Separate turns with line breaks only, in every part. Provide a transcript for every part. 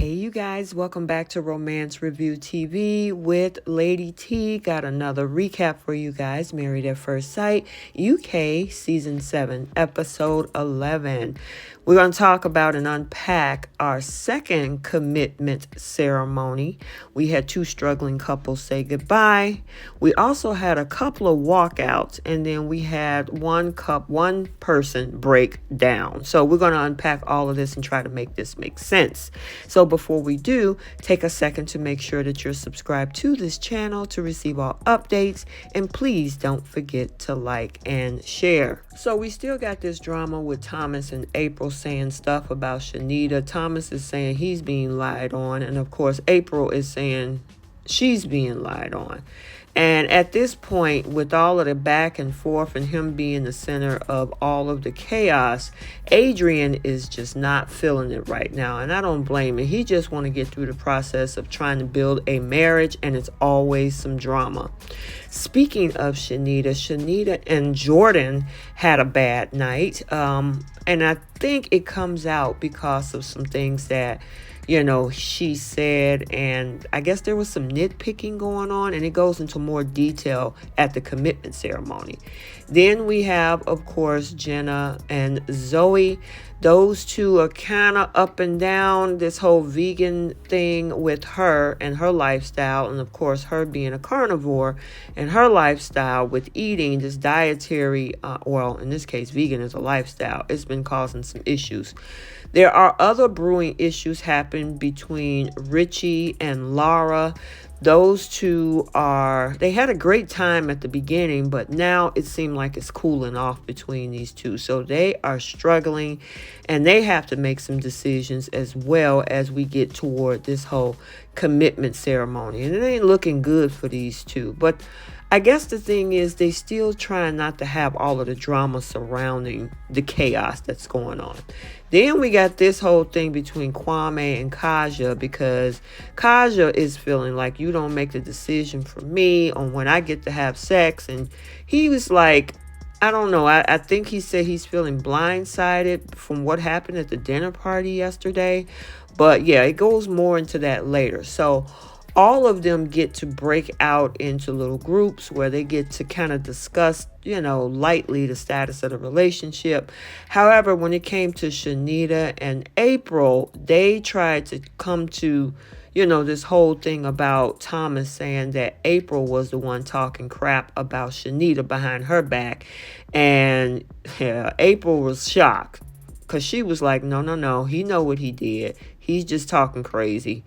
Hey, you guys, welcome back to Romance Review TV with Lady T. Got another recap for you guys. Married at First Sight, UK, Season 7, Episode 11. We're going to talk about and unpack our second commitment ceremony. We had two struggling couples say goodbye. We also had a couple of walkouts, and then we had one person break down. So we're going to unpack all of this and try to make this make sense. So before we do, take a second to make sure that you're subscribed to this channel to receive all updates. And please don't forget to like and share. So we still got this drama with Thomas and April saying stuff about Shanita. Thomas is saying he's being lied on. And of course, April is saying she's being lied on. And at this point, with all of the back and forth and him being the center of all of the chaos, Adrian is just not feeling it right now. And I don't blame him. He just want to get through the process of trying to build a marriage, and it's always some drama. Speaking of Shanita and Jordan had a bad night. And I think it comes out because of some things that she said, and I guess there was some nitpicking going on, and it goes into more detail at the commitment ceremony. Then we have, of course, Jenna and Zoe. Those two are kind of up and down this whole vegan thing with her and her lifestyle, and of course her being a carnivore and her lifestyle with eating this dietary, in this case vegan is a lifestyle. It's been causing some issues. There are other brewing issues happening between Richie and Lara. Those two they had a great time at the beginning, but now it seemed like it's cooling off between these two. So they are struggling, and they have to make some decisions as well as we get toward this whole commitment ceremony. And it ain't looking good for these two. But I guess the thing is they still trying not to have all of the drama surrounding the chaos that's going on. Then we got this whole thing between Kwame and Kaja, because Kaja is feeling like you don't make the decision for me on when I get to have sex. And he was like, I don't know. I think he said he's feeling blindsided from what happened at the dinner party yesterday. But yeah, it goes more into that later. So all of them get to break out into little groups where they get to kind of discuss, lightly the status of the relationship. However, when it came to Shanita and April, they tried to come to, this whole thing about Thomas saying that April was the one talking crap about Shanita behind her back. And April was shocked because she was like, no, he know what he did. He's just talking crazy.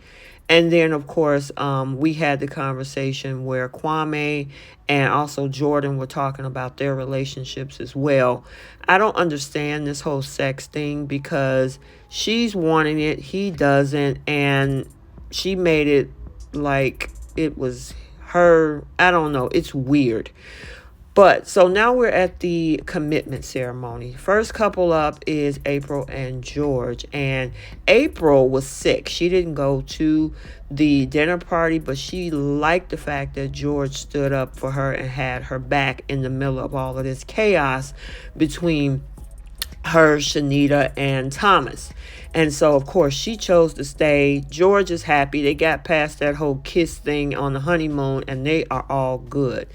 And then, of course, we had the conversation where Kwame and also Jordan were talking about their relationships as well. I don't understand this whole sex thing because she's wanting it, he doesn't, and she made it like it was her. I don't know. It's weird. But so now we're at the commitment ceremony. First couple up is April and George. And April was sick. She didn't go to the dinner party, but she liked the fact that George stood up for her and had her back in the middle of all of this chaos between her, Shanita, and Thomas. And so, of course, she chose to stay. George is happy. They got past that whole kiss thing on the honeymoon, and they are all good.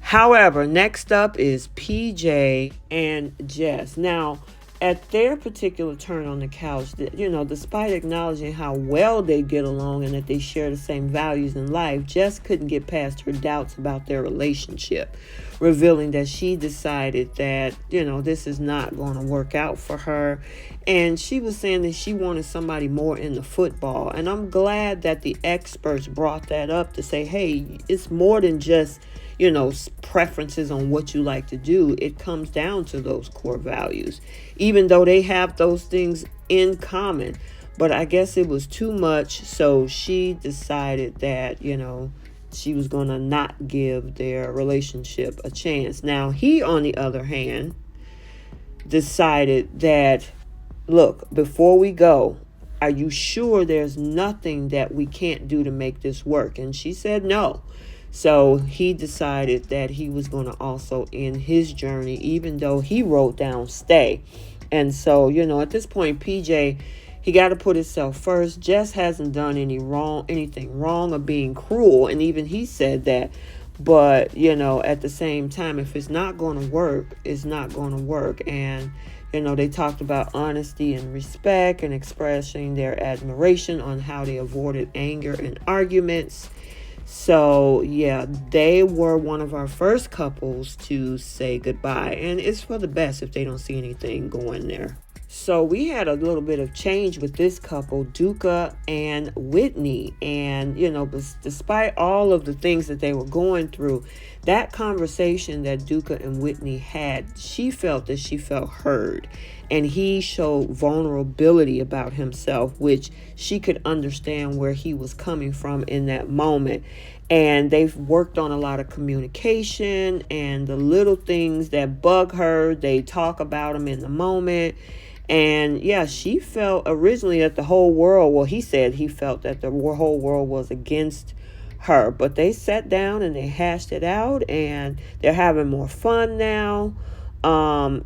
However, next up is PJ and Jess. Now, at their particular turn on the couch, despite acknowledging how well they get along and that they share the same values in life, Jess couldn't get past her doubts about their relationship, revealing that she decided that, this is not going to work out for her. And she was saying that she wanted somebody more into football. And I'm glad that the experts brought that up to say, hey, it's more than just preferences on what you like to do. It comes down to those core values, even though they have those things in common. But I guess it was too much. So she decided that, she was going to not give their relationship a chance. Now, he, on the other hand, decided that, look, before we go, are you sure there's nothing that we can't do to make this work? And she said no. So he decided that he was going to also end his journey, even though he wrote down stay. And so, at this point, PJ he got to put himself first. Jess hasn't done anything wrong or being cruel. And even he said that. But, at the same time, if it's not going to work, it's not going to work. And, they talked about honesty and respect and expressing their admiration on how they avoided anger and arguments. So, yeah, they were one of our first couples to say goodbye. And it's for the best if they don't see anything going there. So we had a little bit of change with this couple, Duka and Whitney. And, despite all of the things that they were going through, that conversation that Duka and Whitney had, she felt heard. And he showed vulnerability about himself, which she could understand where he was coming from in that moment. And they've worked on a lot of communication and the little things that bug her. They talk about them in the moment. And yeah, she felt originally that the whole world, well, he said he felt that the whole world was against her. But they sat down and they hashed it out and they're having more fun now.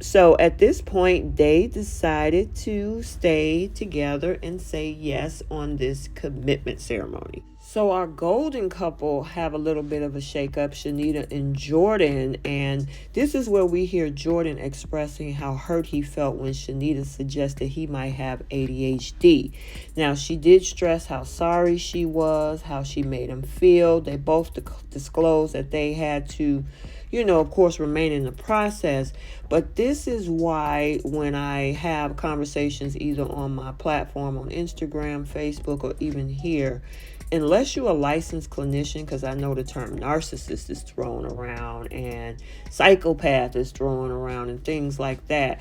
So at this point, they decided to stay together and say yes on this commitment ceremony. So our golden couple have a little bit of a shakeup, Shanita and Jordan. And this is where we hear Jordan expressing how hurt he felt when Shanita suggested he might have ADHD. Now, she did stress how sorry she was, how she made him feel. They both disclosed that they had to, of course, remain in the process. But this is why when I have conversations either on my platform on Instagram, Facebook, or even here, unless you're a licensed clinician, because I know the term narcissist is thrown around and psychopath is thrown around and things like that,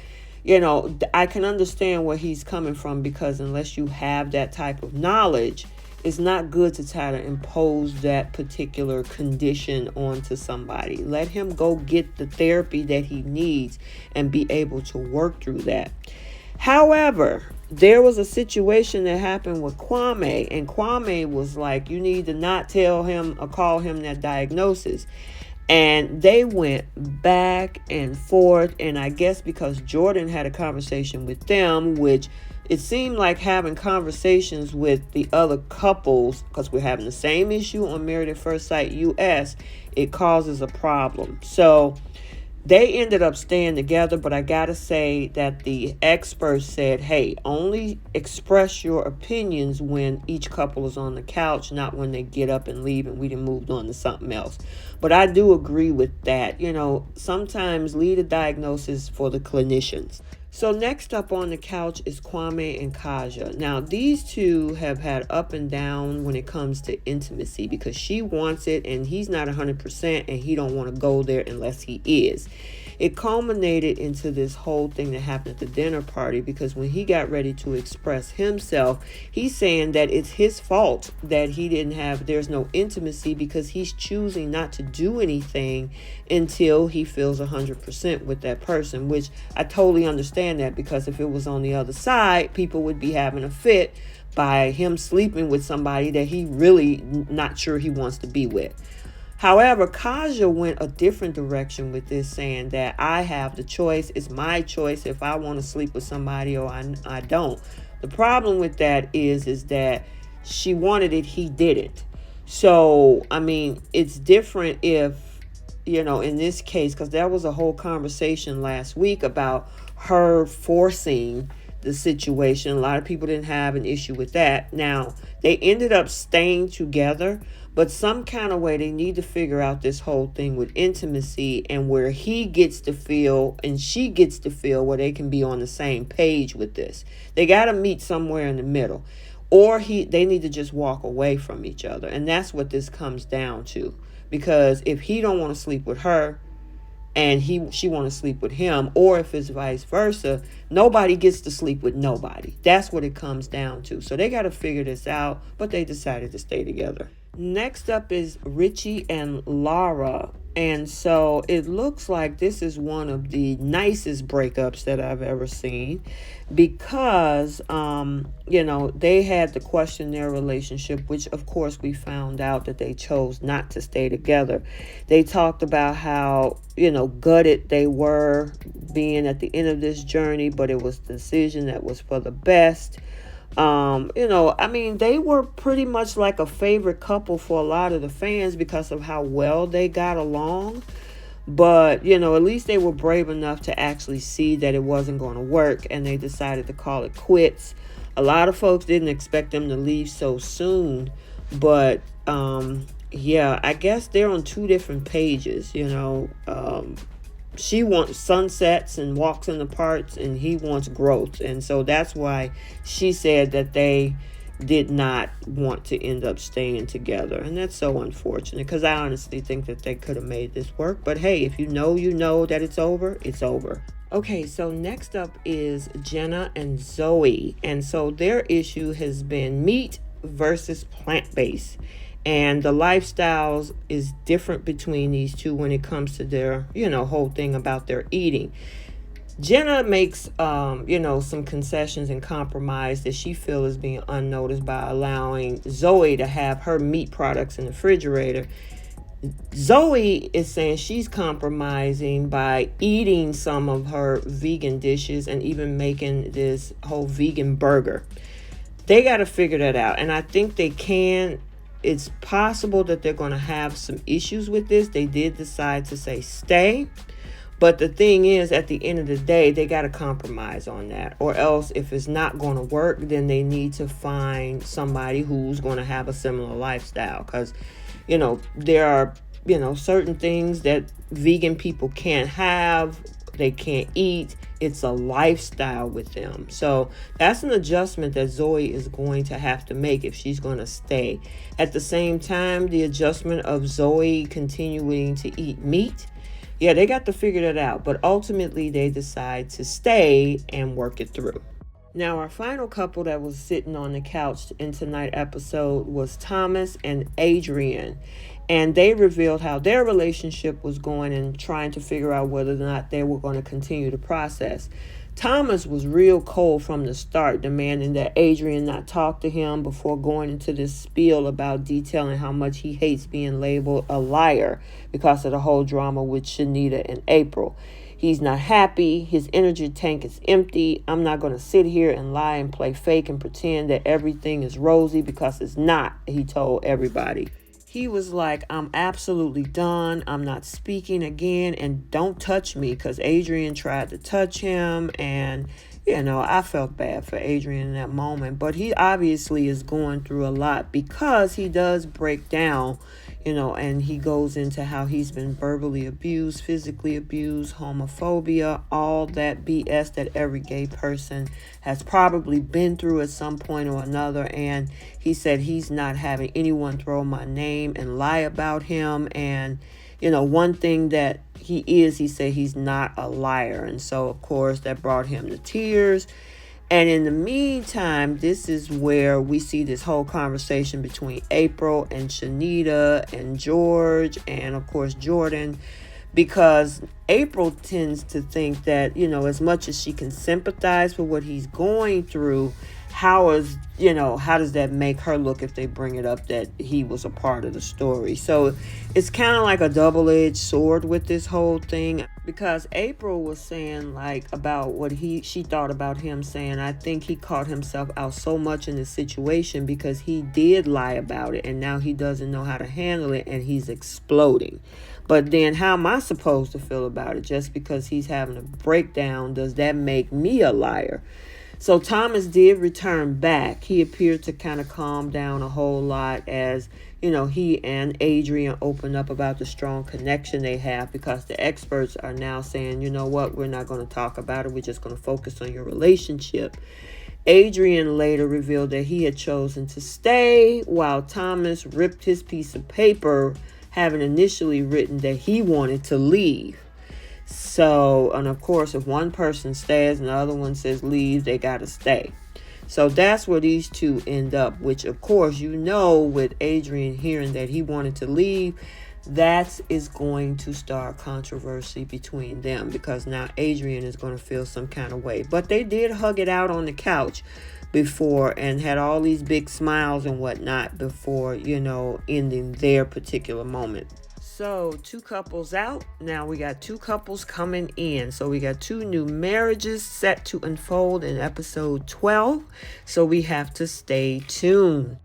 I can understand where he's coming from, because unless you have that type of knowledge, it's not good to try to impose that particular condition onto somebody. Let him go get the therapy that he needs and be able to work through that. However, there was a situation that happened with Kwame, and Kwame was like, you need to not tell him or call him that diagnosis. And they went back and forth. And I guess because Jordan had a conversation with them, which it seemed like having conversations with the other couples, because we're having the same issue on Married at First Sight US, it causes a problem. So they ended up staying together, but I gotta say that the experts said, hey, only express your opinions when each couple is on the couch, not when they get up and leave and we done moved on to something else. But I do agree with that. Sometimes leave a diagnosis for the clinicians. So next up on the couch is Kwame and Kaja. Now, these two have had up and down when it comes to intimacy, because she wants it and he's not 100% and he don't want to go there unless he is. It culminated into this whole thing that happened at the dinner party, because when he got ready to express himself, he's saying that it's his fault that there's no intimacy, because he's choosing not to do anything until he feels 100% with that person, which I totally understand that, because if it was on the other side, people would be having a fit by him sleeping with somebody that he really not sure he wants to be with. However, Kaja went a different direction with this, saying that I have the choice. It's my choice if I want to sleep with somebody or I don't. The problem with that is that she wanted it, he didn't. So, it's different if, in this case, because there was a whole conversation last week about her forcing the situation. A lot of people didn't have an issue with that. Now, they ended up staying together, but some kind of way they need to figure out this whole thing with intimacy, and where he gets to feel and she gets to feel where they can be on the same page with this. They got to meet somewhere in the middle, or they need to just walk away from each other. And that's what this comes down to, because if he don't want to sleep with her and she want to sleep with him, or if it's vice versa, nobody gets to sleep with nobody. That's what it comes down to. So they got to figure this out, but they decided to stay together. Next up is Richie and Lara. And so it looks like this is one of the nicest breakups that I've ever seen, because, they had to question their relationship, which of course we found out that they chose not to stay together. They talked about how, gutted they were being at the end of this journey, but it was the decision that was for the best. I mean, they were pretty much like a favorite couple for a lot of the fans because of how well they got along. But, at least they were brave enough to actually see that it wasn't going to work, and they decided to call it quits. A lot of folks didn't expect them to leave so soon, but yeah, I guess they're on two different pages. She wants sunsets and walks in the parks, and he wants growth. And so that's why she said that they did not want to end up staying together. And that's so unfortunate, because I honestly think that they could have made this work. But hey, if you know that it's over, it's over. Okay, so next up is Jenna and Zoe. And so their issue has been meat versus plant-based. And the lifestyles is different between these two when it comes to their, whole thing about their eating. Jenna makes, some concessions and compromise that she feels is being unnoticed by allowing Zoe to have her meat products in the refrigerator. Zoe is saying she's compromising by eating some of her vegan dishes and even making this whole vegan burger. They got to figure that out. And I think they can. It's possible that they're going to have some issues with this. They did decide to say stay. But the thing is, at the end of the day, they got to compromise on that. Or else, if it's not going to work, then they need to find somebody who's going to have a similar lifestyle. Because, there are, certain things that vegan people can't have. They can't eat. It's a lifestyle with them. So that's an adjustment that Zoe is going to have to make if she's going to stay. At the same time, the adjustment of Zoe continuing to eat meat, yeah, they got to figure that out. But ultimately, they decide to stay and work it through. Now, our final couple that was sitting on the couch in tonight's episode was Thomas and Adrian. And they revealed how their relationship was going and trying to figure out whether or not they were going to continue the process. Thomas was real cold from the start, demanding that Adrian not talk to him before going into this spiel about detailing how much he hates being labeled a liar because of the whole drama with Shanita and April. He's not happy. His energy tank is empty. I'm not going to sit here and lie and play fake and pretend that everything is rosy because it's not, he told everybody. He was like, I'm absolutely done. I'm not speaking again, and don't touch me, because Adrian tried to touch him, and I felt bad for Adrian in that moment. But he obviously is going through a lot, because he does break down, and he goes into how he's been verbally abused, physically abused, homophobia, all that BS that every gay person has probably been through at some point or another. And he said he's not having anyone throw my name and lie about him. And, one thing that he said he's not a liar. And so, of course, that brought him to tears. And in the meantime, this is where we see this whole conversation between April and Shanita and George and, of course, Jordan, because April tends to think that, as much as she can sympathize with what he's going through, how does that make her look if they bring it up that he was a part of the story? So it's kind of like a double-edged sword with this whole thing, because April was saying about what she thought about him, saying, I think he caught himself out so much in this situation because he did lie about it, and now he doesn't know how to handle it, and he's exploding. But then how am I supposed to feel about it? Just because he's having a breakdown, does that make me a liar? So Thomas did return back. He appeared to kind of calm down a whole lot as, he and Adrian opened up about the strong connection they have, because the experts are now saying, we're not going to talk about it. We're just going to focus on your relationship. Adrian later revealed that he had chosen to stay, while Thomas ripped his piece of paper, having initially written that he wanted to leave. So, and of course, if one person stays and the other one says leave, they got to stay. So that's where these two end up, which, of course, with Adrian hearing that he wanted to leave, that is going to start controversy between them, because now Adrian is going to feel some kind of way. But they did hug it out on the couch before and had all these big smiles and whatnot before, ending their particular moment. So 2 couples out. Now we got 2 couples coming in. So we got 2 new marriages set to unfold in episode 12. So we have to stay tuned.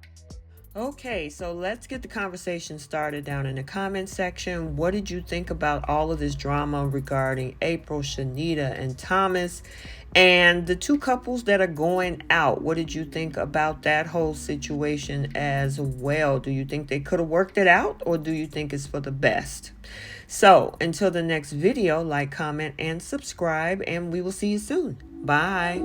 Okay, so let's get the conversation started down in the comment section. What did you think about all of this drama regarding April, Shanita, and Thomas? And the 2 couples that are going out, what did you think about that whole situation as well? Do you think they could have worked it out, or do you think it's for the best? So until the next video, like, comment, and subscribe, and we will see you soon. Bye.